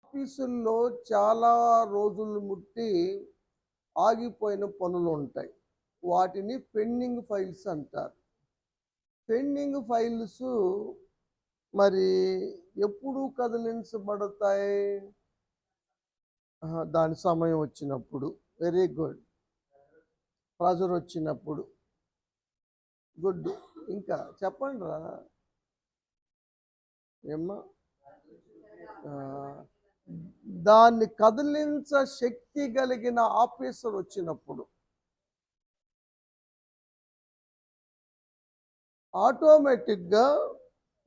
ఆఫీసుల్లో చాలా రోజులు ముట్టి ఆగిపోయిన పనులు ఉంటాయి. వాటిని పెండింగ్ ఫైల్స్ అంటారు. పెండింగ్ ఫైల్స్ మరి ఎప్పుడు కదిలించబడతాయి? దాని సమయం వచ్చినప్పుడు. Very good. ప్రెజర్ వచ్చినప్పుడు. గుడ్. ఇంకా చెప్పండిరా. ఏమ్మా? దాన్ని కదిలించ శక్తి కలిగిన ఆఫీసర్ వచ్చినప్పుడు ఆటోమేటిక్గా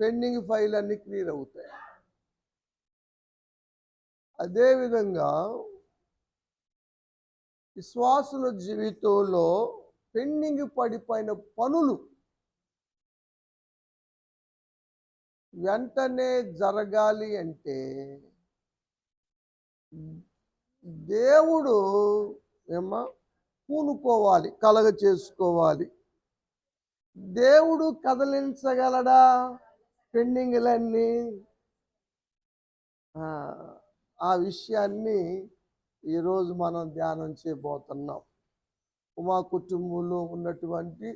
పెండింగ్ ఫైల్ అన్ని క్లియర్ అవుతాయి. అదేవిధంగా విశ్వాసుల జీవితంలో పెండింగ్ పడిపోయిన పనులు వెంటనే జరగాలి అంటే దేవుడు పూనుకోవాలి, కలగ చేసుకోవాలి. దేవుడు కదిలించగలడా పెండింగ్లన్నీ? ఆ విషయాన్ని ఈరోజు మనం ధ్యానం చేయబోతున్నాం. మా కుటుంబంలో ఉన్నటువంటి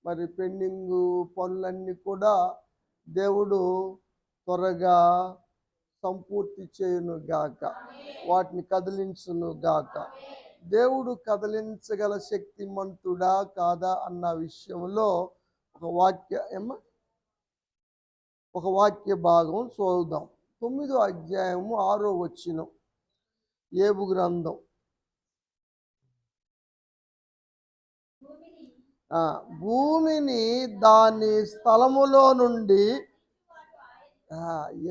మరి పెండింగ్ పనులన్నీ కూడా దేవుడు త్వరగా సంపూర్తి చేయును గాక, వాటిని కదిలించును గాక. దేవుడు కదిలించగల శక్తిమంతుడా కాదా అన్న విషయంలో ఒక వాక్య భాగం చూద్దాం. 9వ అధ్యాయము 6వ వచనం, యోబు గ్రంథం. భూమిని దాని స్థలములో నుండి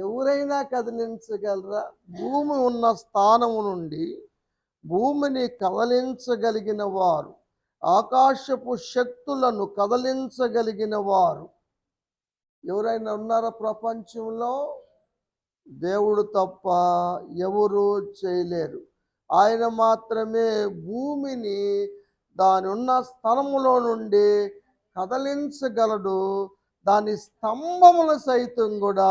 ఎవరైనా కదిలించగలరా? భూమి ఉన్న స్థానము నుండి భూమిని కదలించగలిగిన వారు, ఆకాశపు శక్తులను కదలించగలిగిన వారు ఎవరైనా ఉన్నారా ప్రపంచంలో? దేవుడు తప్ప ఎవరు చేయలేరు. ఆయన మాత్రమే భూమిని దాని ఉన్న స్థలములో నుండి కదలించగలడు. దాని స్తంభములు సైతం కూడా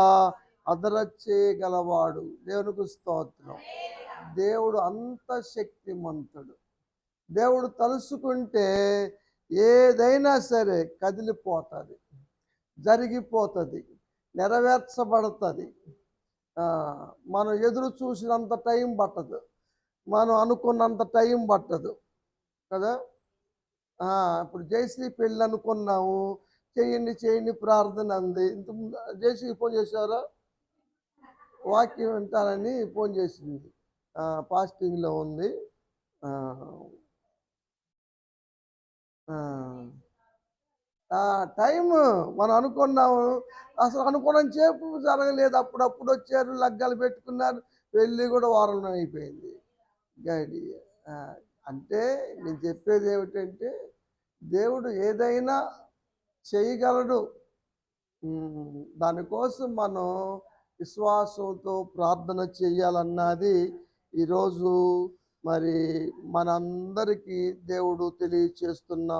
అదరచేయగలవాడు. దేవునికి స్తోత్రం. దేవుడు అంత శక్తిమంతుడు. దేవుడు తలుసుకుంటే ఏదైనా సరే కదిలిపోతుంది, జరిగిపోతుంది, నెరవేర్చబడుతుంది. మనం ఎదురు చూసినంత టైం పట్టదు, మనం అనుకున్నంత టైం పట్టదు కదా. ఇప్పుడు జయశ్రీ పెళ్ళి అనుకున్నాము, చేయండి ప్రార్థన అంది. ఇంతకుముందు జయశ్రీ ఫోన్ చేశారా? వాక్యం వింటానని ఫోన్ చేసింది. ఫాస్టింగ్లో ఉంది. టైం మనం అనుకున్నాము, అసలు అనుకున్న సేపు జరగలేదు. అప్పుడప్పుడు వచ్చారు, లగ్గాలు పెట్టుకున్నారు, పెళ్ళి కూడా వారంలో అయిపోయింది. గడి అంటే నేను చెప్పేది ఏమిటంటే, దేవుడు ఏదైనా చేయగలడు. దానికోసం మనం విశ్వాసంతో ప్రార్థన చేయాలన్నది ఈరోజు మరి మనందరికీ దేవుడు తెలియచేస్తున్న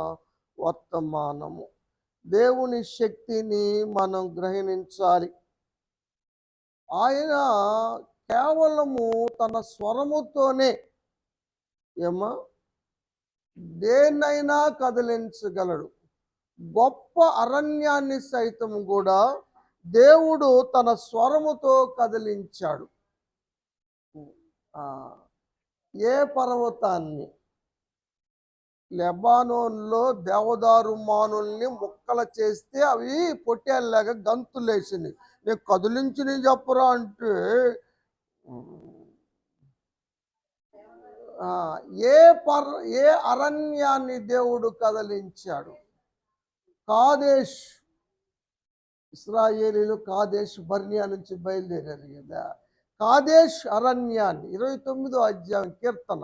వర్తమానము. దేవుని శక్తిని మనం గ్రహించాలి. ఆయన కేవలము తన స్వరముతోనే దేన్నైనా కదిలించగలడు. గొప్ప అరణ్యాన్ని సైతం కూడా దేవుడు తన స్వరముతో కదిలించాడు. ఏ పర్వతాన్ని? లెబానోన్లో దేవదారు మానుల్ని ముక్కలు చేస్తే అవి పొట్టేళ్ళలాగా గంతులేసినాయి. నేను కదిలించినవి చెప్పరా అంటే, ఏ అరణ్యాన్ని దేవుడు కదిలించాడు? కాదేశ్. ఇశ్రాయేలీలు కాదేశ్ బర్నియా నుంచి బయలుదేరారు కదా. కాదేశ్ అరణ్యాన్ని 29వ అధ్యాయం కీర్తన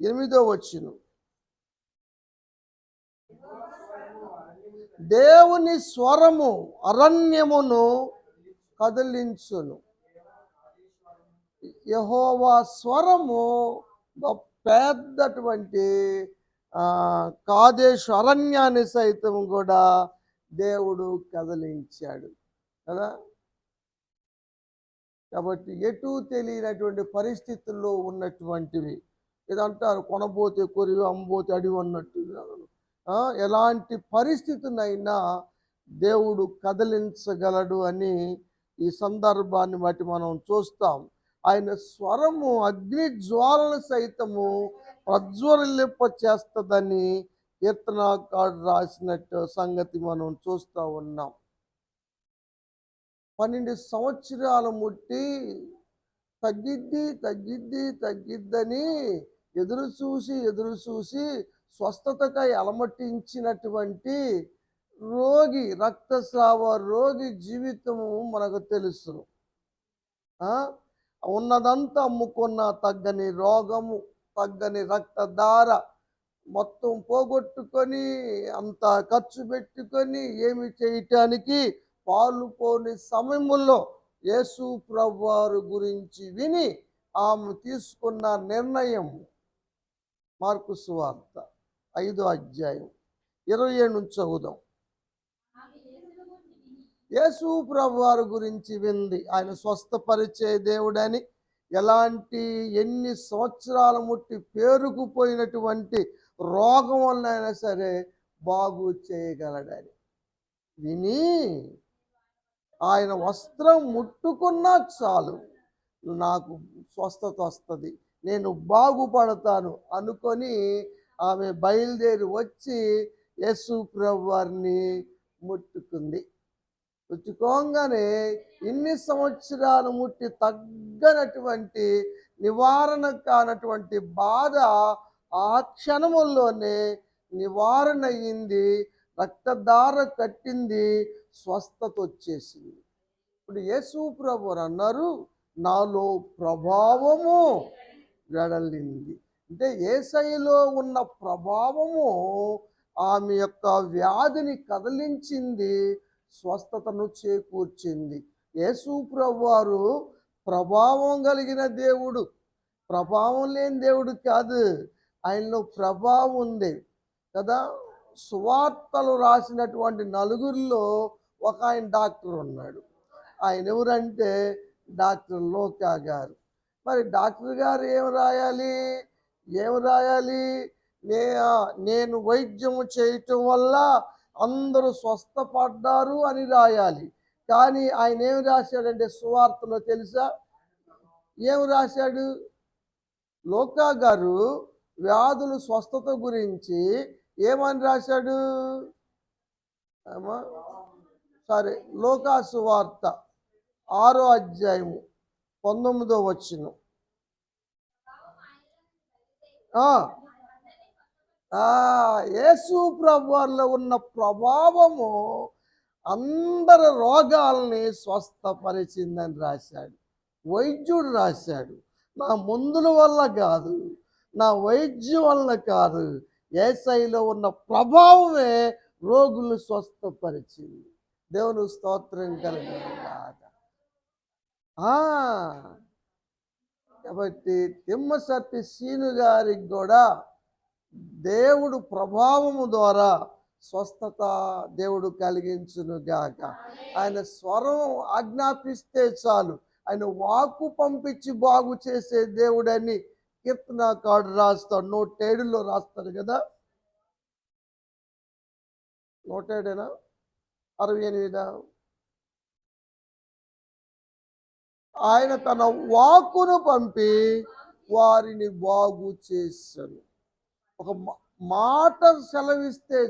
8వ వచనం, దేవుని స్వరము అరణ్యమును కదిలించును. యెహోవా స్వరము పెద్దటువంటి కాదేశు అరణ్యాన్ని సైతం కూడా దేవుడు కదిలించాడు కదా. కాబట్టి ఎటు తెలియనటువంటి పరిస్థితుల్లో ఉన్నటువంటివి. ఇదంటారు కొనబోతే కొరివి అమ్మబోతే అడివి అన్నట్టుగా. ఎలాంటి పరిస్థితినైనా దేవుడు కదిలించగలడు అని ఈ సందర్భాన్ని బట్టి మనం చూస్తాం. ఆయన స్వరము అగ్ని జ్వాలలు సైతము ప్రజ్వలింప చేస్తుందని కీర్తనకారుడు రాసినట్టు సంగతి మనం చూస్తూ ఉన్నాం. 12 సంవత్సరాలు ముట్టి తగ్గిద్దని ఎదురు చూసి స్వస్థతకై అలమటించినటువంటి రోగి, రక్తస్రావ రోగి జీవితము మనకు తెలుసు. ఉన్నదంతా అమ్ముకున్న తగ్గని రోగము, తగ్గని రక్తధార, మొత్తం పోగొట్టుకొని అంత ఖర్చు పెట్టుకొని ఏమి చేయటానికి పాలు పోని సమయంలో యేసు ప్రభువారు గురించి విని ఆమె తీసుకున్న నిర్ణయం మార్కు సువార్త 5వ అధ్యాయం 27 నుంచి చదువుదాం. యేసు ప్రభువారు గురించి వింది. ఆయన స్వస్థపరిచే దేవుడని, ఎన్ని సంవత్సరాల ముట్టి పేరుకుపోయినటువంటి రోగం వల్లైనా సరే బాగు చేయగలడని విని ఆయన వస్త్రం ముట్టుకున్నా చాలు నాకు స్వస్థత వస్తుంది, నేను బాగుపడతాను అనుకొని ఆమె బయలుదేరి వచ్చి యేసు ప్రభువారిని ముట్టుకుంది. ముట్టుకోగానే ఇన్ని సంవత్సరాలు ముట్టి తగ్గనటువంటి నివారణ కానటువంటి బాధ ఆ క్షణముల్లోనే నివారణ అయ్యింది. రక్తధార కట్టింది, స్వస్థత వచ్చేసింది. ఇప్పుడు యేసు ప్రభువారు అన్నారు, నాలో ప్రభావము వెడలింది. అంటే యేసయ్యలో ఉన్న ప్రభావము ఆమె యొక్క వ్యాధిని కదిలించింది, స్వస్థతను చేకూర్చింది. యేసు ప్రభువారు ప్రభావం కలిగిన దేవుడు, ప్రభావం లేని దేవుడు కాదు. ఆయనలో ప్రభావం ఉంది కదా. సువార్తలు రాసినటువంటి నలుగురిలో ఒక ఆయన డాక్టర్ ఉన్నాడు. ఆయన ఎవరంటే డాక్టర్ లోకా గారు. మరి డాక్టర్ గారు ఏం రాయాలి? నేను వైద్యము చేయటం వల్ల అందరూ స్వస్థపడ్డారు అని రాయాలి. కానీ ఆయన ఏం రాశాడంటే సువార్తలో తెలుసా ఏం రాశాడు? లోకా గారు వ్యాధులు స్వస్థత గురించి ఏమని రాశాడు? సరే, లోకా సువార్త 6వ అధ్యాయము 19వ వచనం. యేసు ప్రభువారిలో ఉన్న ప్రభావము అందరి రోగాల్ని స్వస్థపరిచిందని రాశాడు. వైద్యుడు రాశాడు, నా మందుల వల్ల కాదు, నా వైద్యం వల్ల కాదు, యేసయ్యలో ఉన్న ప్రభావమే రోగులు స్వస్థపరిచింది. దేవుని స్తోత్రం కలుగుగాక. కాబట్టి తిమ్మసర్తి సీను గారికి కూడా దేవుడు ప్రభావము ద్వారా స్వస్థత దేవుడు కలిగించునుగాక. ఆయన స్వరం ఆజ్ఞాపిస్తే చాలు, ఆయన వాక్కు పంపించి బాగు చేసే దేవుడని కీర్తనకారుడు రాస్తాడు. 107లో రాస్తాడు కదా. 107 68 ఆయన తన వాక్కును పంపి వారిని బాగు చేశాను. ఒక మాట సెలవిస్తే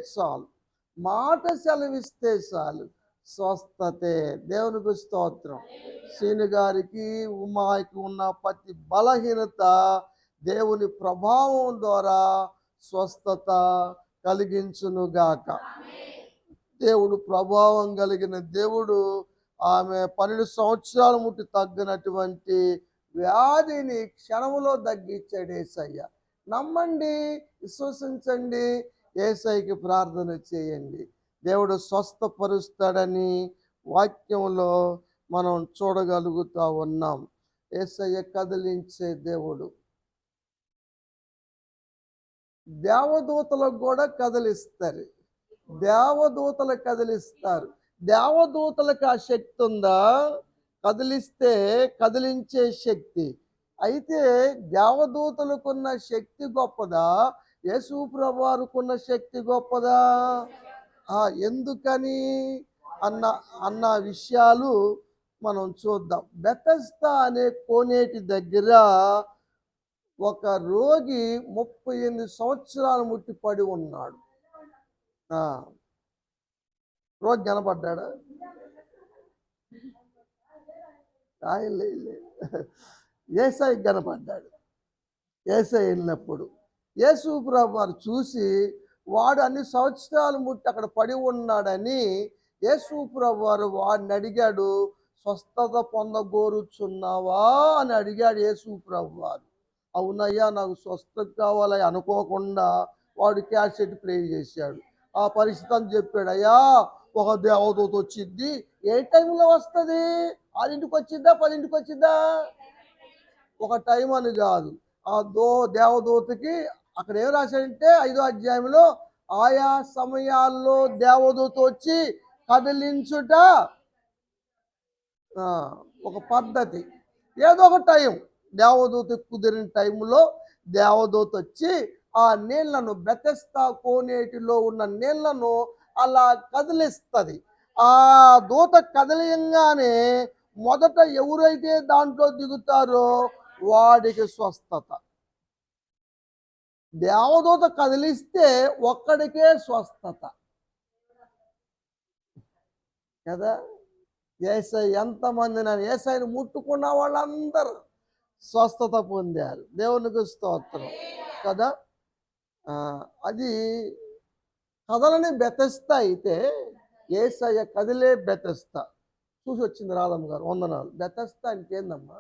చాలు స్వస్థతే. దేవునికి స్తోత్రం. సీను గారికి, ఉమాకి ఉన్న ప్రతి బలహీనత దేవుని ప్రభావం ద్వారా స్వస్థత కలిగించునుగాక. దేవుడు ప్రభావం కలిగిన దేవుడు. ఆమె 12 సంవత్సరాలు ముట్టి తగ్గినటువంటి వ్యాధిని క్షణములో తగ్గించాడు యేసయ్య. నమ్మండి, విశ్వసించండి, యేసయ్యకి ప్రార్థన చేయండి, దేవుడు స్వస్థపరుస్తాడని వాక్యంలో మనం చూడగలుగుతా ఉన్నాం. యేసయ్య కదిలించే దేవుడు. దేవదూతలకు కూడా కదిలిస్తారు. దేవదూతలు కదిలిస్తారు. దేవదూతలకు ఆ శక్తి ఉందా? కదిలిస్తే కదిలించే శక్తి. అయితే దేవదూతలకున్న శక్తి గొప్పదా, యేసు ప్రభువారికున్న శక్తి గొప్పదా? ఎందుకని అన్న అన్న విషయాలు మనం చూద్దాం. బెతస్దా అనే కోనేటి దగ్గర ఒక రోగి 38 సంవత్సరాలు ముట్టి పడి ఉన్నాడు. రోగి కనపడ్డాడా? ఆయన యేసయ్య కనపడ్డాడు. యేసయ్య వెళ్ళినప్పుడు యేసు ప్రభువు వారు చూసి వాడు అన్ని సంవత్సరాలు ముట్టి అక్కడ పడి ఉన్నాడని యేసు ప్రభువు వారు వాడిని అడిగాడు, స్వస్థత పొందగోరుచున్నావా అని అడిగాడు యేసు ప్రభువు వారు. అవునయ్యా నాకు స్వస్థత కావాలని అనుకోకుండా వాడు క్యాసెట్ ప్లే చేశాడు. ఆ పరిస్థితి అని చెప్పాడు. అయ్యా ఒక దేవదూత వచ్చింది, ఏ టైంలో వస్తుంది? 6ంటికి వచ్చిద్దా, 10ంటికి వచ్చిద్దా? ఒక టైం అని కాదు. ఆ దేవదూతకి అక్కడ ఏం రాశాడంటే 5వ అధ్యాయంలో ఆయా సమయాల్లో దేవదూత వచ్చి కదిలించుట ఒక పద్ధతి. ఏదో ఒక టైం దేవదూత కుదిరిన టైంలో దేవదూత వచ్చి ఆ నీళ్లను, బెతెస్దా కోనేటిలో ఉన్న నీళ్లను అలా కదిలిస్తుంది. ఆ దూత కదిలియంగానే మొదట ఎవరైతే దాంట్లో దిగుతారో వాడికి స్వస్థత. దేవదూత కదిలిస్తే ఒక్కడికే స్వస్థత కదా. యేసయ్య ఎంతమంది యేసయ్యను ముట్టుకున్న వాళ్ళందరూ స్వస్థత పొందారు. దేవునికి స్తోత్రం కదా. అది కదలని బెతెస్దా అయితే యేసయ్య కదిలే బెతెస్దా. చూసి వచ్చింది రాధమ్మ గారు, వందనాలు. బెతెస్దా అంటే ఏందమ్మా?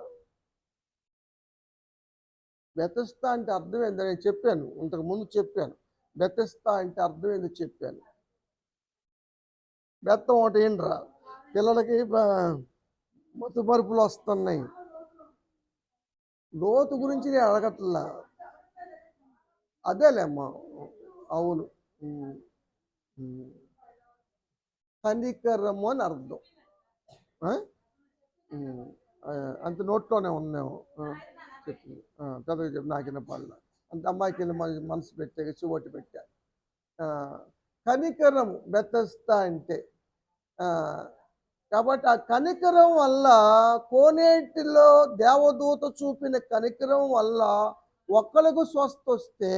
బెతెస్దా అంటే అర్థం ఏందో నేను చెప్పాను, ఇంతకుముందు చెప్పాను. బెతెస్దా అంటే అర్థం ఏందో చెప్పాను. బెత్తం ఒకటి ఏంట్రా, పిల్లలకి మత్తు మరుపులు వస్తున్నాయి. లోతు గురించి నేను అడగట్లా, అదేలేమ్మా. అవును, కనికరము అని అర్థం. అంత నోట్లోనే ఉన్నాము. చెప్పింది పెద్దగా చెప్పి నాకిన పళ్ళ అంత అమ్మాయికి వెళ్ళి మనసు పెట్టాక చివటి పెట్టా. కనికరం బెతెస్దా అంటే. కాబట్టి ఆ కనికరం వల్ల, కోనేటిలో దేవదూత చూపిన కనికరం వల్ల ఒక్కరికి స్వస్థ వస్తే,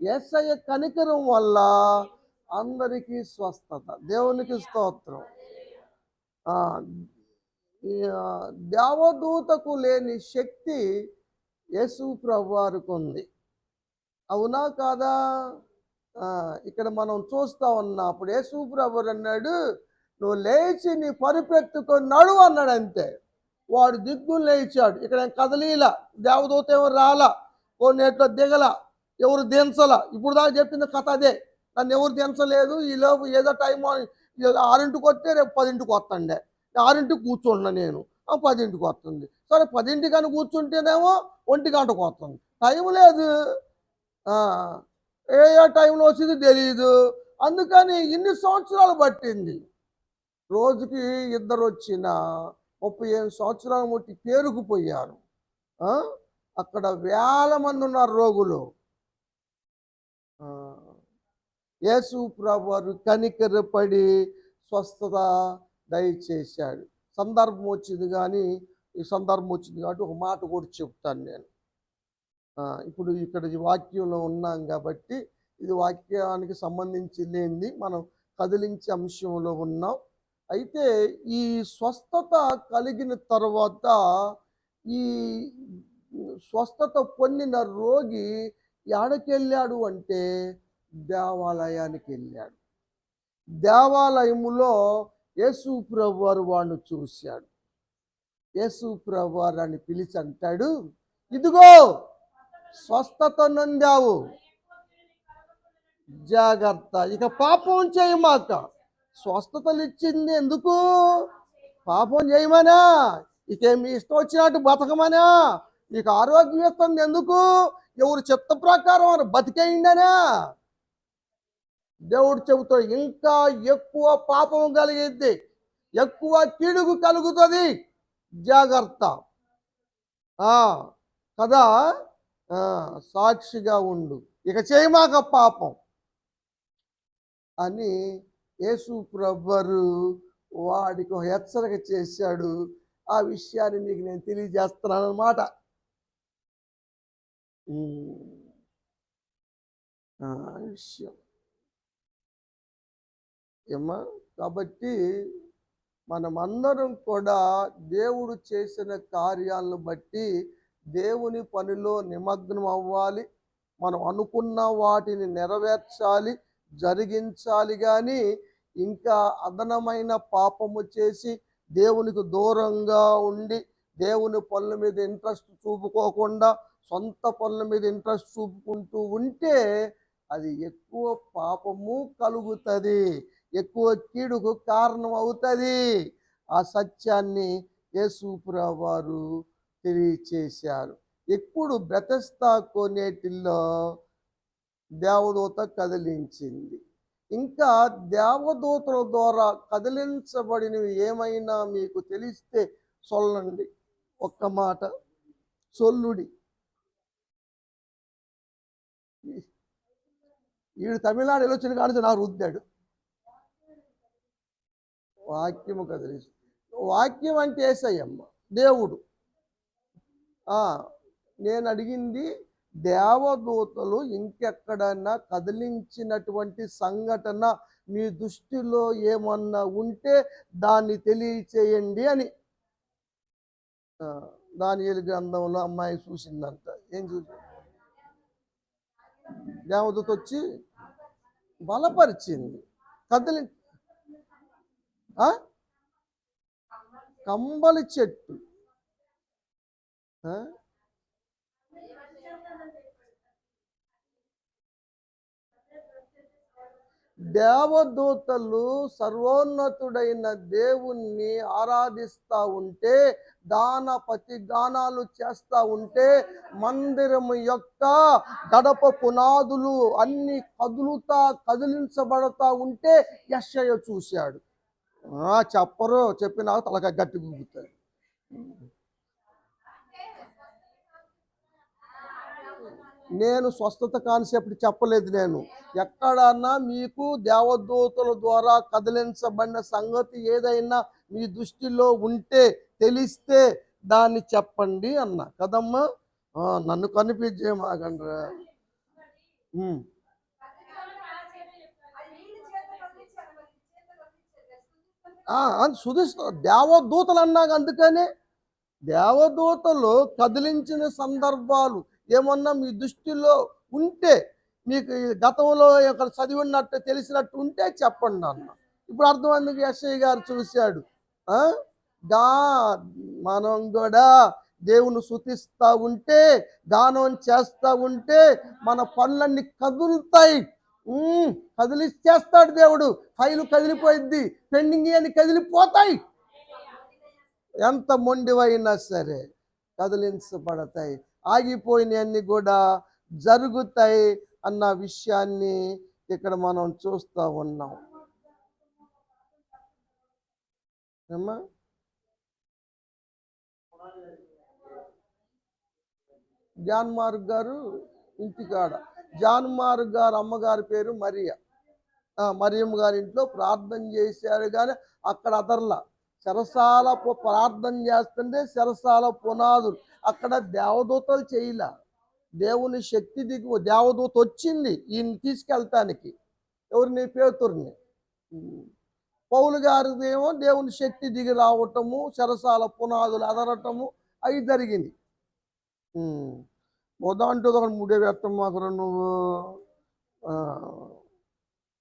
యేసయ్య కనికరం వల్ల అందరికీ స్వస్థత. దేవునికి స్తోత్రం. దేవదూతకు లేని శక్తి యేసు ప్రభువారికి ఉంది. అవునా కాదా? ఇక్కడ మనం చూస్తా ఉన్నప్పుడు యేసు ప్రభువు అన్నాడు, నువ్వు లేచి నీ పరుపెత్తుకొని నడువు అన్నాడు. అంతే, వాడు దిగ్గులు లేచాడు. ఇక్కడ కదలీలా, దేవదూత ఎవరు రాలా, కోనేట్లో దిగల, ఎవరు దించలా. ఇప్పుడు దాకా చెప్పింది కథ అదే. నన్ను ఎవరు దించలేదు. ఈలోపు ఏదో టైం 6ంటికి వస్తే రేపు 10ంటికి వస్తుండే, 6ంటికి కూర్చుంటున్నా నేను, 10ంటికి వస్తుంది. సరే 10ంటికని కూర్చుంటేనేమో 1 గంటకు వస్తుంది. టైం లేదు, ఏ టైంలో వచ్చింది తెలియదు. అందుకని ఇన్ని సంవత్సరాలు పట్టింది. రోజుకి 2 వచ్చిన 38 సంవత్సరాలు ముట్టి పేరుకుపోయారు. అక్కడ వేల మంది ఉన్నారు రోగులు. యేసు ప్రభువారు కనికరపడి స్వస్థత దయచేశాడు. సందర్భం వచ్చింది కానీ, ఈ సందర్భం వచ్చింది కాబట్టి ఒక మాట కూడా చెప్తాను నేను. ఇప్పుడు ఇక్కడ ఈ వాక్యంలో ఉన్నాం కాబట్టి ఇది వాక్యానికి సంబంధించి లేనిది, మనం కదిలించే అంశంలో ఉన్నాం. అయితే ఈ స్వస్థత కలిగిన తర్వాత, ఈ స్వస్థత పొందిన రోగి ఎక్కడికెళ్ళాడు అంటే దేవాలయానికి వెళ్ళాడు. దేవాలయములో యేసు ప్రభువారు వాడిని చూశాడు. యేసు ప్రభువారు అని పిలిచి అంటాడు, ఇదిగో స్వస్థత నొందావు, జాగ్రత్త, ఇక పాపం చేయమాక. స్వస్థతలు ఇచ్చింది ఎందుకు? పాపం చేయమనా? ఇకేమి ఇష్టం వచ్చినట్టు బతకమనా? నీకు ఆరోగ్యం ఇస్తుంది ఎందుకు? ఎవరు చిత్త ప్రకారం వారు బతికేయండినా? దేవుడు చెబుతాడు, ఇంకా ఎక్కువ పాపం కలిగిద్ది, ఎక్కువ కీడుగు కలుగుతుంది. జాగ్రత్త. ఆ! కదా! ఆ! సాక్షిగా ఉండు. ఇక చేయమాక పాపం అని యేసు ప్రభువారు వాడికి ఒక హెచ్చరిక చేశాడు. ఆ విషయాన్ని మీకు నేను తెలియజేస్తున్నాననమాట. హ్మ్. ఆ! విషయం. ఏమ్మా? కాబట్టి మనమందరం కూడా దేవుడు చేసిన కార్యాలను బట్టి దేవుని పనిలో నిమగ్నం అవ్వాలి. మనం అనుకున్న వాటిని నెరవేర్చాలి, జరిగించాలి గాని ఇంకా అదనమైన పాపము చేసి దేవునికి దూరంగా ఉండి దేవుని పనుల మీద ఇంట్రెస్ట్ చూపుకోకుండా సొంత పనుల మీద ఇంట్రెస్ట్ చూపుకుంటూ ఉంటే అది ఎక్కువ పాపము కలుగుతుంది, ఎక్కువ కీడుకు కారణం అవుతుంది. ఆ సత్యాన్ని యేసుప్రభువు వారు తెలియచేశారు. ఇప్పుడు బెతెస్దా కోనేటిలో దేవదూత కదిలించింది. ఇంకా దేవదూతల ద్వారా కదిలించబడినవి ఏమైనా మీకు తెలిస్తే చొల్లండి. ఒక్క మాట చొల్లుడి. ఈడు తమిళనాడు వెళ్ళొచ్చిన కాడికి నాకు రుద్దాడు. వాక్యము కదిలించి, వాక్యం అంటే యేసయ్యమ్మ దేవుడు. నేను అడిగింది దేవదూతలు ఇంకెక్కడన్నా కదిలించినటువంటి సంఘటన మీ దృష్టిలో ఏమన్నా ఉంటే దాన్ని తెలియచేయండి అని. దానియేలు గ్రంథంలో అమ్మాయి చూసిందంట. ఏం చూసి? దేవదూత వచ్చి బలపరిచింది. కదిలి కంబలి చెట్టు. దేవదూతలు సర్వోన్నతుడైన దేవుణ్ణి ఆరాధిస్తూ ఉంటే, ప్రతి గానాలు చేస్తూ ఉంటే, మందిరము యొక్క గడప పునాదులు అన్ని కదిలించబడతా ఉంటే యెషయా చూశాడు. చెప్పరు, చెప్పినా తలకాయ గట్టి గుంగుతాడు. నేను స్వస్థత కాన్సెప్ట్ చెప్పలేదు. నేను ఎక్కడన్నా మీకు దేవదూతల ద్వారా కదిలించబడిన సంగతి ఏదైనా మీ దృష్టిలో ఉంటే తెలిస్తే దాన్ని చెప్పండి అన్న కదమ్మా. నన్ను కనిపించేమాగండ్రా. సుధిస్తా దేవదూతలు అన్నాక అందుకనే దేవదూతలు కదిలించిన సందర్భాలు ఏమన్నా మీ దృష్టిలో ఉంటే, మీకు గతంలో ఇక్కడ చదివినట్టు తెలిసినట్టు ఉంటే చెప్పండి అన్న. ఇప్పుడు అర్థమైంది. యెషయా గారు చూశాడు. గా మనం కూడా దేవుని స్తుతిస్తూ ఉంటే, గానం చేస్తూ ఉంటే మన పనులన్నీ కదులుతాయి. కదిలిచ్చేస్తాడు దేవుడు. ఫైలు కదిలిపోయిద్ది, పెండింగ్ అని కదిలిపోతాయి. ఎంత మొండివైనా సరే కదిలించబడతాయి. ఆగిపోయినవన్నీ కూడా జరుగుతాయి అన్న విషయాన్ని ఇక్కడ మనం చూస్తూ ఉన్నాం. ఏమ్మా? జాన్ మార్క్ గారు ఇంటికాడ, జాన్ మార్క్ గారు అమ్మగారి పేరు మరియా. మరియమ్మ గారి ఇంట్లో ప్రార్థన చేశారు కానీ అక్కడ అదర్లా చెరసాల ప్రార్థన చేస్తుంటే చెరసాల పునాదులు అక్కడ దేవదూతలు చేయలే. దేవుని శక్తి దేవదూత వచ్చింది ఈయన తీసుకెళ్తానికి. ఎవరిని? పేతురుని. పౌలు గారిది ఏమో దేవుని శక్తి దిగి రావటము, చెరసాల పునాదులు అదరటము అవి జరిగింది. ఉదాంటూ ఒక ముడే వ్యక్తం మాకు నువ్వు.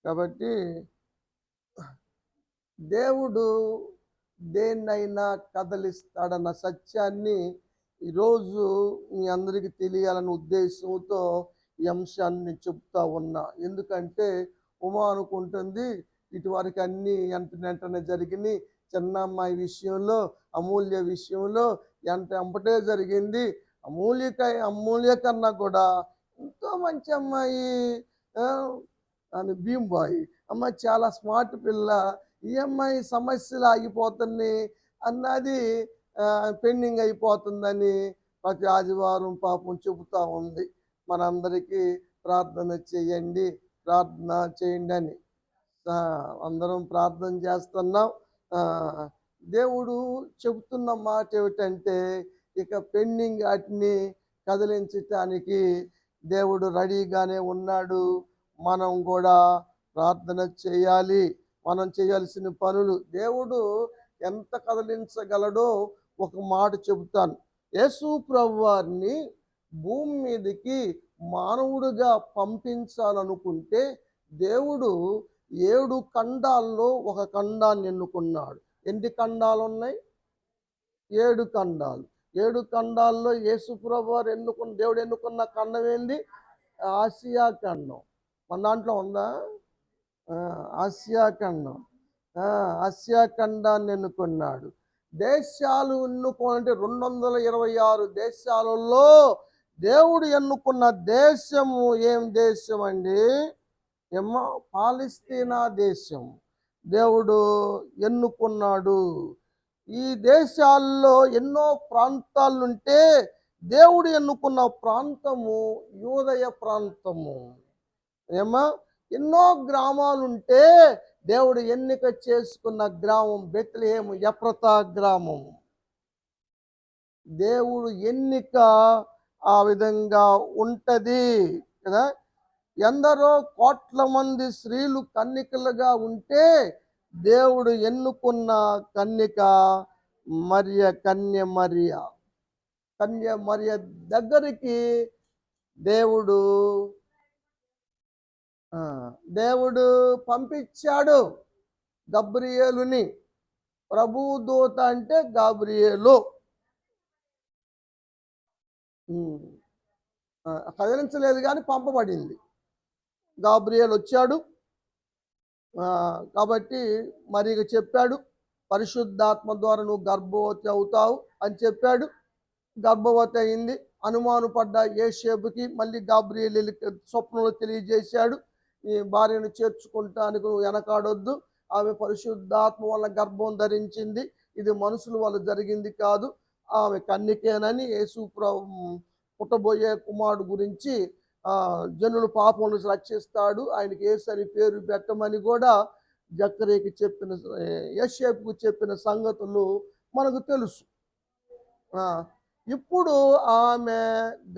కాబట్టి దేవుడు దేన్నైనా కదలిస్తాడన్న సత్యాన్ని ఈరోజు మీ అందరికీ తెలియాలన్న ఉద్దేశంతో ఈ అంశాన్ని చెప్తా ఉన్నా. ఎందుకంటే ఉమా అనుకుంటుంది ఇటువరకు అన్నీ వెంటనే జరిగినాయి. చిన్న అమ్మాయి విషయంలో, అమూల్య విషయంలో ఎంపటే జరిగింది. అమూల్య కన్నా కూడా ఎంతో మంచి అమ్మాయి అని భీంబాయి అమ్మాయి చాలా స్మార్ట్ పిల్ల. ఈ అమ్మాయి సమస్యలు ఆగిపోతున్నాయి అన్నది పెండింగ్ అయిపోతుందని ప్రతి ఆదివారం పాపం చెబుతూ ఉంది. మనందరికీ ప్రార్థన చేయండి, ప్రార్థన చేయండి అని అందరం ప్రార్థన చేస్తున్నాం. దేవుడు చెబుతున్న మాట ఏమిటంటే, ఇక పెండింగ్ వాటిని కదిలించటానికి దేవుడు రెడీగానే ఉన్నాడు. మనం కూడా ప్రార్థన చేయాలి. మనం చేయాల్సిన పనులు దేవుడు ఎంత కదిలించగలడో ఒక మాట చెబుతాను. యేసు ప్రభువారిని భూమి మీదకి మానవుడిగా పంపించాలనుకుంటే దేవుడు 7 ఖండాల్లో ఒక ఖండాన్ని ఎన్నుకున్నాడు. ఎన్ని ఖండాలు ఉన్నాయి? 7 ఖండాలు. 7 ఖండాల్లో యేసు ప్రభువారు దేవుడు ఎన్నుకున్న ఖండం ఏంది? ఆసియా ఖండం. మన దాంట్లో ఉందా? ఆసియా ఖండం. ఆసియా ఖండాన్ని ఎన్నుకున్నాడు. దేశాలు ఎన్నుకోవాలంటే 226 దేశాలలో దేవుడు ఎన్నుకున్న దేశము ఏం దేశం అండి? పాలస్తీనా దేశం దేవుడు ఎన్నుకున్నాడు. ఈ దేశాల్లో ఎన్నో ప్రాంతాలుంటే దేవుడు ఎన్నుకున్న ప్రాంతము యూదయ ప్రాంతము. ఎన్నో గ్రామాలుంటే దేవుడు ఎన్నిక చేసుకున్న గ్రామం బెత్లెహేము ఎఫ్రాతా గ్రామం. దేవుడు ఎన్నిక ఆ విధంగా ఉంటది కదా. ఎందరో కోట్ల మంది స్త్రీలు కన్యకలుగా ఉంటే దేవుడు ఎన్నుకున్న కన్యక కన్య మరియ దగ్గరికి దేవుడు పంపించాడు గబ్రియేలుని. ప్రభుదూత అంటే గాబ్రియేలు. కదిలించలేదు కానీ పంపబడింది. గాబ్రియేలు వచ్చాడు. కాబట్టి మరి చెప్పాడు, పరిశుద్ధాత్మ ద్వారా నువ్వు గర్భవతి అవుతావు అని చెప్పాడు. గర్భవతి అయింది. అనుమానం పడ్డ యోసేపుకి మళ్ళీ గాబ్రియేలు స్వప్నంలో తెలియజేశాడు, ఈ భార్యను చేర్చుకుంటానికి నువ్వు వెనకాడొద్దు, ఆమె పరిశుద్ధాత్మ వల్ల గర్భం ధరించింది, ఇది మనుషుల వల్ల జరిగింది కాదు, ఆమె కన్యకేనని యేసు పుట్టబోయే కుమారుడు గురించి జనులు పాపం నుంచి రక్షిస్తాడు, ఆయనకి యేసు అని పేరు పెట్టమని కూడా జకరీకి చెప్పిన యోసేపుకు చెప్పిన సంగతులు మనకు తెలుసు. ఇప్పుడు ఆమె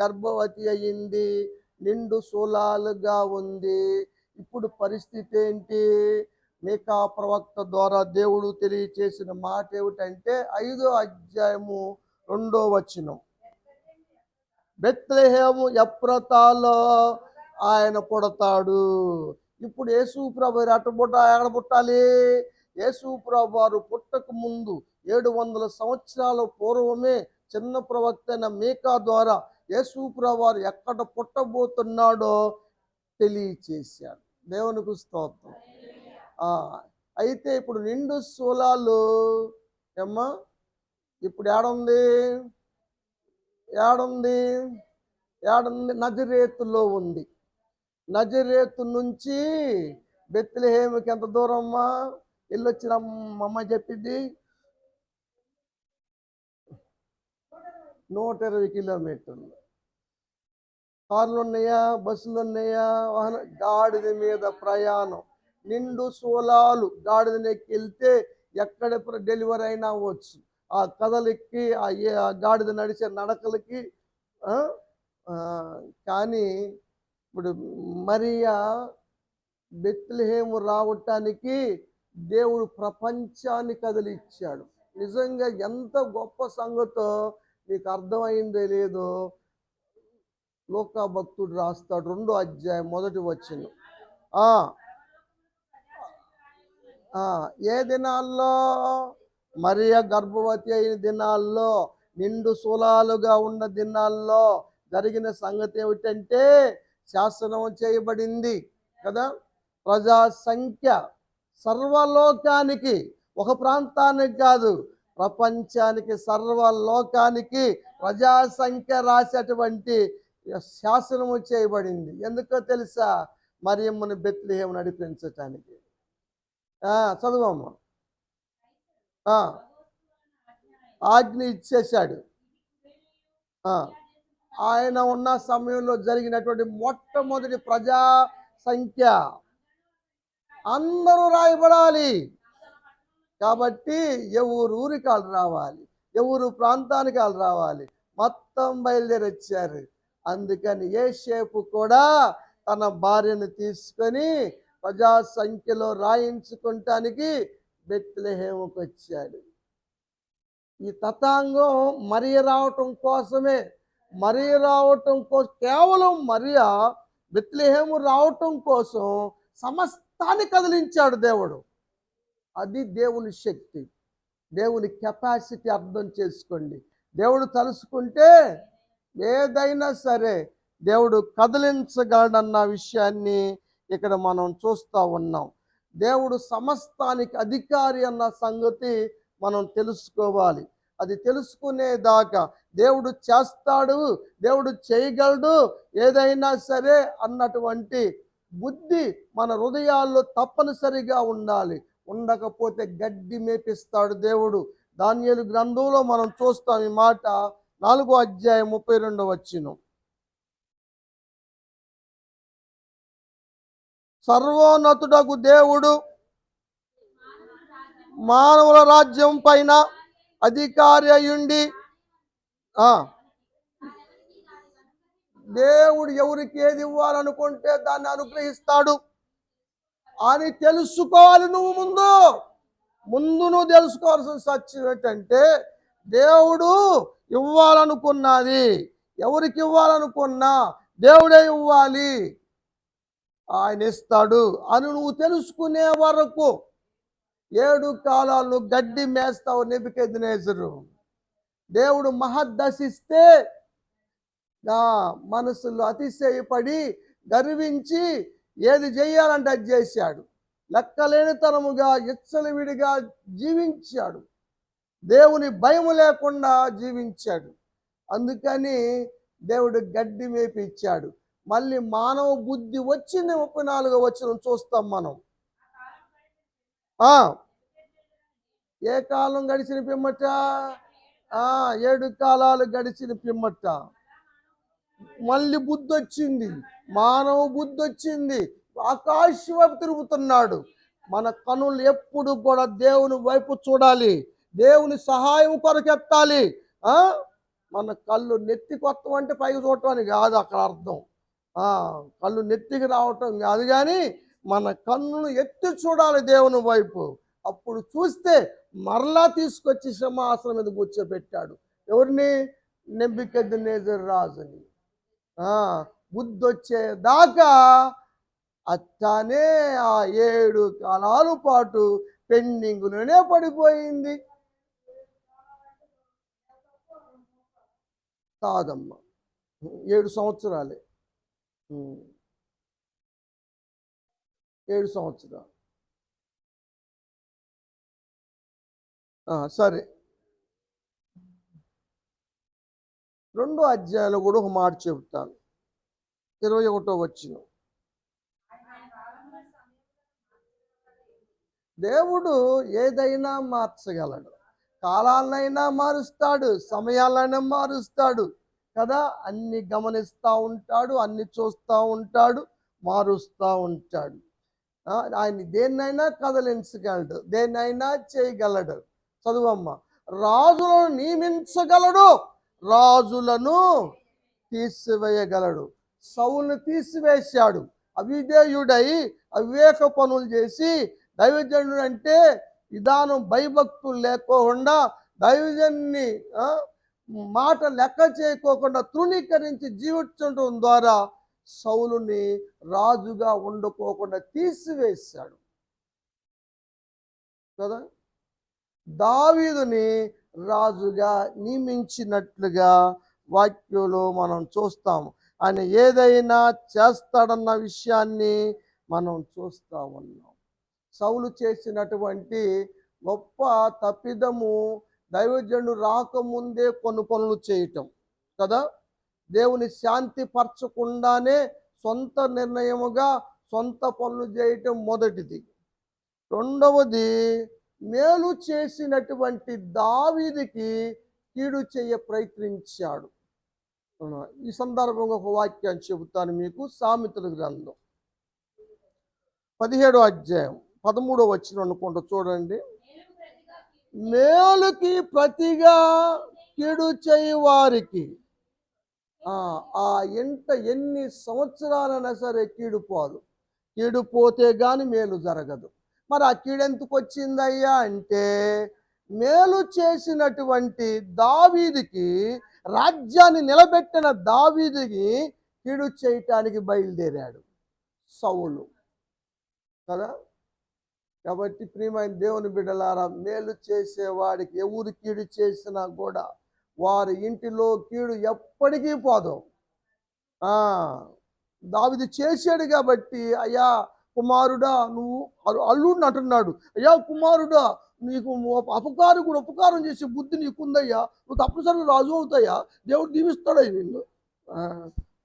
గర్భవతి అయ్యింది, నిండు శూలాలుగా ఉంది. ఇప్పుడు పరిస్థితి ఏంటి? మీకా ప్రవక్త ద్వారా దేవుడు తెలియచేసిన మాట ఏమిటంటే 5వ అధ్యాయము 2వ వచనం, బెత్లెహేము ఎఫ్రాతాలో ఆయన పుడతాడు. ఇప్పుడు యేసు ప్రభు ఎక్కడ పుట్టాలి? యేసు ప్రభు వారు పుట్టక ముందు 700 సంవత్సరాల పూర్వమే చిన్న ప్రవక్త అయిన మీకా ద్వారా యేసు ప్రభు వారు ఎక్కడ పుట్టబోతున్నాడో తెలియచేశాడు. దేవునికి స్తోత్రం. అయితే ఇప్పుడు నిండు శూలాలు ఇప్పుడు ఏడుంది? నజరేతులో ఉంది. నజరేతు నుంచి బెత్లెహేముకి ఎంత దూరమ్మా? వెళ్ళొచ్చిన అమ్మ చెప్పింది 120 కిలోమీటర్లు. కార్లు ఉన్నాయా? బస్సులు ఉన్నాయా? గాడిద మీద ప్రయాణం. నిండు శూలాలు గాడిద నెక్కి వెళ్తే ఎక్కడ డెలివరీ అయినా అవ్వచ్చు. ఆ కథలెక్కి ఆ గాడిద నడిచే నడకలకి. కానీ ఇప్పుడు మరియా బెత్లెహేము రావటానికి దేవుడు ప్రపంచాన్ని కదిలిచ్చాడు. నిజంగా ఎంత గొప్ప సంగతో మీకు అర్థమైందో లేదో లోకా భక్తుడు రాస్తాడు 2వ అధ్యాయం 1వ వచనం. ఏ దినాల్లో? మరియ గర్భవతి అయిన దినాల్లో, నిండు శూలాలుగా ఉన్న దినాల్లో జరిగిన సంగతి ఏమిటంటే శాసనం చేయబడింది కదా. ప్రజా సంఖ్య సర్వలోకానికి, ఒక ప్రాంతానికి కాదు, ప్రపంచానికి, సర్వలోకానికి ప్రజా సంఖ్య రాసేటువంటి శాసనము చేయబడింది. ఎందుకో తెలుసా? మరియమ్మను బెత్లెహేము చదవమ్మా. ఆజ్ఞ ఇచ్చేశాడు. ఆ, ఆయన ఉన్న సమయంలో జరిగినటువంటి మొట్టమొదటి ప్రజా సంఖ్య అందరూ రాయబడాలి. కాబట్టి ఎవరు ఊరికి వాళ్ళు రావాలి, ఎవరు ప్రాంతానికి వాళ్ళు రావాలి, మొత్తం బయలుదేరి వచ్చారు. అందుకని యోసేపు కూడా తన భార్యను తీసుకొని ప్రజా సంఖ్యలో రాయించుకుంటానికి బెత్లెహేముకు వచ్చాడు. ఈ తతాంగం మరియ రావటం కోసమే. మరియ రావటం కోసం, కేవలం మరియ బెత్లెహేము రావటం కోసం సమస్తాన్ని కదిలించాడు దేవుడు. అది దేవుని శక్తి, దేవుని కెపాసిటీ అర్థం చేసుకోండి. దేవుడు తలుసుకుంటే ఏదైనా సరే దేవుడు కదిలించగలడన్న విషయాన్ని ఇక్కడ మనం చూస్తూ ఉన్నాం. దేవుడు సమస్తానికి అధికారి అన్న సంగతి మనం తెలుసుకోవాలి. అది తెలుసుకునేదాకా దేవుడు చేస్తాడు, దేవుడు చేయగలడు, ఏదైనా సరే అన్నటువంటి బుద్ధి మన హృదయాల్లో తప్పనిసరిగా ఉండాలి. ఉండకపోతే గడ్డి మేపిస్తాడు దేవుడు. దానియేలు గ్రంథంలో మనం చూస్తాం ఈ మాట, 4వ అధ్యాయం 32వ వచనం. సర్వోన్నతుడగు దేవుడు మానవుల రాజ్యం పైన అధికారి అయ్యుండి, దేవుడు ఎవరికి ఏది ఇవ్వాలనుకుంటే దాన్ని అనుగ్రహిస్తాడు అని తెలుసుకోవాలి. ముందు నువ్వు తెలుసుకోవాల్సిన సత్యం ఏంటంటే, దేవుడు ఇవ్వాలనుకున్నది ఎవరికి ఇవ్వాలనుకున్నా దేవుడే ఇవ్వాలి, ఆయన ఇస్తాడు అని నువ్వు తెలుసుకునే వరకు 7 కాలాలు గడ్డి మేస్తావు నెబుకద్నెజరు. దేవుడు మహద్దశిస్తే నా మనసులో అతిశయపడి గర్వించి ఏది చేయాలంటే అది చేశాడు. లెక్కలేనితనముగా విడిగా జీవించాడు. దేవుని భయం లేకుండా జీవించాడు. అందుకని దేవుడు గడ్డి మేపిచ్చాడు. మళ్ళీ మానవ బుద్ధి వచ్చింది. 34వ వచనం చూస్తాం మనం. ఏ కాలం గడిచిన పిమ్మట? 7 కాలాలు గడిచిన పిమ్మట మళ్ళీ బుద్ధి వచ్చింది, మానవ బుద్ధి వచ్చింది. ఆకాశం వైపు తిరుగుతున్నాడు. మన కనులు ఎప్పుడు కూడా దేవుని వైపు చూడాలి, దేవుని సహాయం కొరకెత్తాలి. మన కళ్ళు నెత్తి కొత్తం అంటే పైకి చూడటం అని కాదు అక్కడ అర్థం. కళ్ళు నెత్తికి రావటం కాదు, కానీ మన కన్నును ఎత్తి చూడాలి దేవుని వైపు. అప్పుడు చూస్తే మరలా తీసుకొచ్చి సింహాసనం మీద కూర్చోబెట్టాడు. ఎవరిని? నెబుకద్నెజరు రాజుని. బుద్ధి వచ్చేదాకా అట్లానే ఆ 7 కాలాల పాటు పెండింగ్లోనే పడిపోయింది. కాదమ్మా, 7 సంవత్సరాలే. 7 సంవత్సరాలు. సరే, 2వ అధ్యాయంలో కూడా ఒక మాట చెబుతాను. 21వ వచనం. దేవుడు ఏదైనా మార్చగలడు. కాలాలనైనా మారుస్తాడు, సమయాలైనా మారుస్తాడు కదా. అన్ని గమనిస్తూ ఉంటాడు, అన్ని చూస్తూ ఉంటాడు, మారుస్తూ ఉంటాడు. ఆయన దేన్నైనా కదిలించగలడు, దేన్నైనా చేయగలడు. చదువమ్మ. రాజులను నియమించగలడు, రాజులను తీసివేయగలడు. సౌలును తీసివేశాడు. అవిధేయుడై అవివేక పనులు చేసి, దైవజనుడు అంటే విధానం భయభక్తులు లేకోకుండా, దైవజన్ని మాట లెక్క చేయకోకుండా తృణీకరించి జీవించడం ద్వారా సౌలుని రాజుగా ఉండకోకుండా తీసివేశాడు కదా. దావీదుని రాజుగా నియమించినట్లుగా వాక్యంలో మనం చూస్తాము. ఆయన ఏదైనా చేస్తాడన్న విషయాన్ని మనం చూస్తూ ఉన్నాం. సౌలు చేసినటువంటి గొప్ప తప్పిదము దైవజనుడు రాకముందే కొన్ని పనులు చేయటం కదా. దేవుని శాంతి పరచకుండానే సొంత నిర్ణయముగా సొంత పనులు చేయటం మొదటిది. రెండవది మేలు చేసినటువంటి దావీదుకి కీడు చేయ ప్రయత్నించాడు. ఈ సందర్భంగా ఒక వాక్యాన్ని చెబుతాను మీకు. సామెతల గ్రంథం 17వ అధ్యాయం 13వ వచనం అనుకుంటా, చూడండి. మేలుకి ప్రతిగా కీడు చేయి వారికి ఆ ఎంట ఎన్ని సంవత్సరాలైనా సరే కీడు పోదు. కీడు పోతే గాని మేలు జరగదు. మరి ఆ కీడు ఎందుకు వచ్చిందయ్యా అంటే, మేలు చేసినటువంటి దావీదుకి, రాజ్యాన్ని నిలబెట్టిన దావీదుకి కీడు చేయటానికి బయలుదేరాడు సౌలు కదా. కాబట్టి ప్రియమైన దేవుని బిడ్డలారా, మేలు చేసేవాడికి ఎవరు కీడు చేసినా కూడా వారి ఇంటిలో కీడు ఎప్పటికీ పోదు. దావీదు చేశాడు కాబట్టి, అయ్యా కుమారుడా, నువ్వు అల్లుడిని అంటున్నాడు, అయ్యా కుమారుడా, నీకు ఉపకారం చేసే బుద్ధి నీకుందయ్యా, నువ్వు తప్పనిసరిగా రాజు అవుతాయా, దేవుడు దీవిస్తాడయ్య నిన్ను.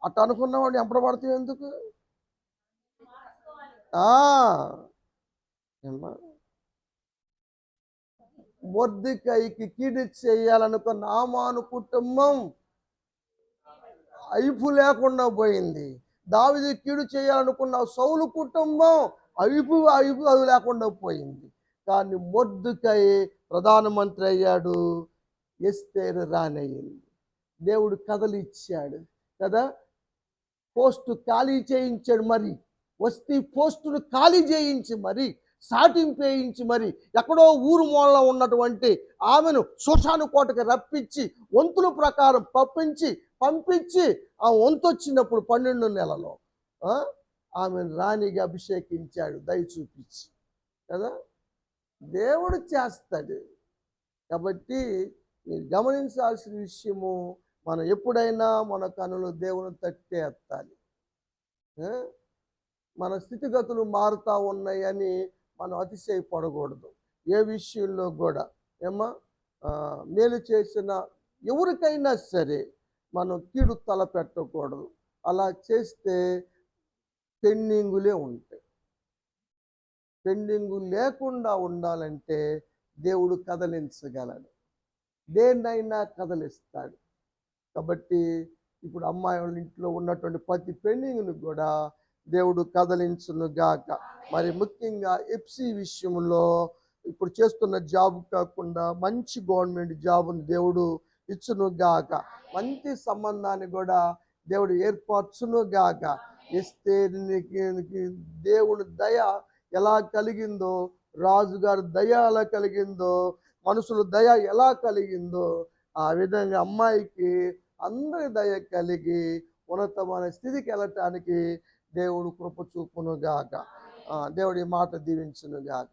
అట్ట అనుకున్నవాడిని ఎంపడబడతావు ఎందుకు? మొర్దెకైకి కీడు చేయాలనుకున్న నామాను కుటుంబం అయిపు లేకుండా పోయింది. దావీదు కీడు చేయాలనుకున్న సౌలు కుటుంబం అయిపు అది లేకుండా పోయింది. కానీ మొర్దెకై ప్రధానమంత్రి అయ్యాడు, ఎస్తేరు రానయ్యింది. దేవుడు కథలు ఇచ్చాడు కదా, పోస్టు ఖాళీ చేయించాడు. మరి వస్తీ పోస్టును ఖాళీ చేయించి మరి సాటింపేయించి మరి ఎక్కడో ఊరు మూలలో ఉన్నటువంటి ఆమెను శోషాను కోటకి రప్పించి వంతుల ప్రకారం పంపించి ఆ వంతు వచ్చినప్పుడు 12 నెలలో ఆమెను రాణిగా అభిషేకించాడు, దయ చూపించి కదా. దేవుడు చేస్తాడు. కాబట్టి మీరు గమనించాల్సిన విషయము, మనం ఎప్పుడైనా మన కనులు దేవుని తట్టే ఎత్తాలి. మన స్థితిగతులు మారుతూ ఉన్నాయని మనం అతిశయపడకూడదు. ఏ విషయంలో కూడా మేలు చేసిన ఎవరికైనా సరే మనం కీడు తలపెట్టకూడదు. అలా చేస్తే పెండింగులే ఉంటాయి. పెండింగు లేకుండా ఉండాలంటే దేవుడు కదలించగలడు, దేన్నైనా కదలిస్తాడు. కాబట్టి ఇప్పుడు అమ్మాయి వాళ్ళ ఇంట్లో ఉన్నటువంటి ప్రతి పెండింగ్ను కూడా దేవుడు కదలించును గాక. మరి ముఖ్యంగా ఎఫ్సి విషయంలో ఇప్పుడు చేస్తున్న జాబ్ కాకుండా మంచి గవర్నమెంట్ జాబును దేవుడు ఇచ్చును గాక. మంచి సంబంధాన్ని కూడా దేవుడు ఏర్పరచును గాక. ఎస్తేరుకి దేవుడు దయ ఎలా కలిగిందో, రాజుగారి దయ ఎలా కలిగిందో, మనుషుల దయ ఎలా కలిగిందో, ఆ విధంగా అమ్మాయికి అందరి దయ కలిగి ఉన్నతమైన స్థితికి వెళ్ళటానికి దేవుడు కృప చూపును గాక. దేవుడి మాట దీవించును గాక.